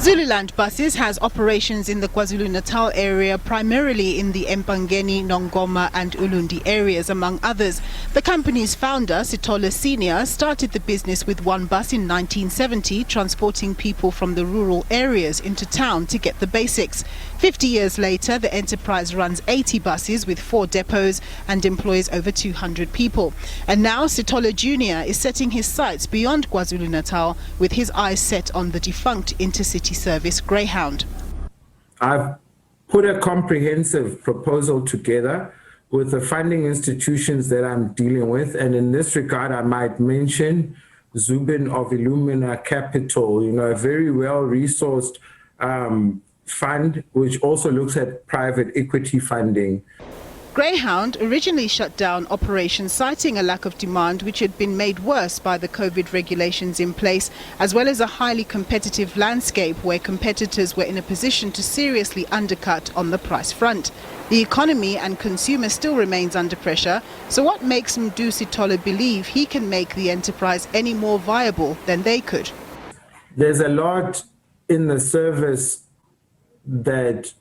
Zululand Buses has operations in the KwaZulu-Natal area, primarily in the Empangeni, Nongoma and Ulundi areas, among others. The company's founder, Sithole Sr., started the business with one bus in 1970, transporting people from the rural areas into town to get the basics. 50 years later, the enterprise runs 80 buses with 4 depots and employs over 200 people. And now Sithole Jr. is setting his sights beyond KwaZulu-Natal, with his eyes set on the defunct intercity service Greyhound. I've put a comprehensive proposal together with the funding institutions that I'm dealing with, and in this regard I might mention Zubin of Illumina Capital, a very well-resourced fund which also looks at private equity funding. Greyhound originally shut down operations, citing a lack of demand which had been made worse by the COVID regulations in place, as well as a highly competitive landscape where competitors were in a position to seriously undercut on the price front. The economy and consumer still remains under pressure, so what makes Mdu Sithole believe he can make the enterprise any more viable than they could? There's a lot in the service that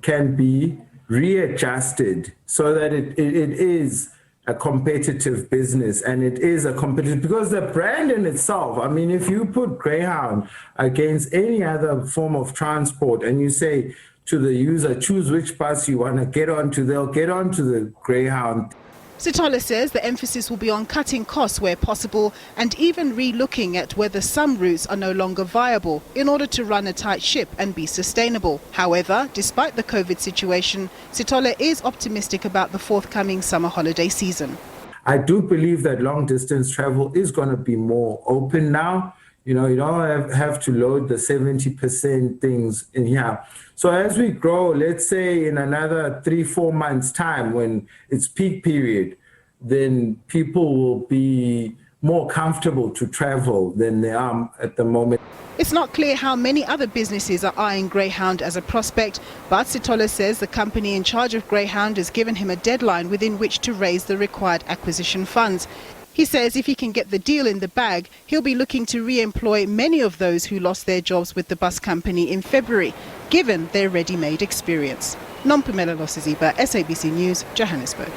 can be readjusted so that it is a competitive business, and it is a competitive because the brand in itself, if you put Greyhound against any other form of transport and you say to the user, choose which bus you want to get onto, they'll get onto the Greyhound. Sithole says the emphasis will be on cutting costs where possible and even re-looking at whether some routes are no longer viable in order to run a tight ship and be sustainable. However, despite the COVID situation, Sithole is optimistic about the forthcoming summer holiday season. I do believe that long-distance travel is going to be more open now. You don't have to load the 70% things in here. So as we grow, let's say in another 3-4 months' time, when it's peak period, then people will be more comfortable to travel than they are at the moment. It's not clear how many other businesses are eyeing Greyhound as a prospect, but Sithole says the company in charge of Greyhound has given him a deadline within which to raise the required acquisition funds. He says if he can get the deal in the bag, he'll be looking to re-employ many of those who lost their jobs with the bus company in February, given their ready-made experience. Nompumelelo Siziba, SABC News, Johannesburg.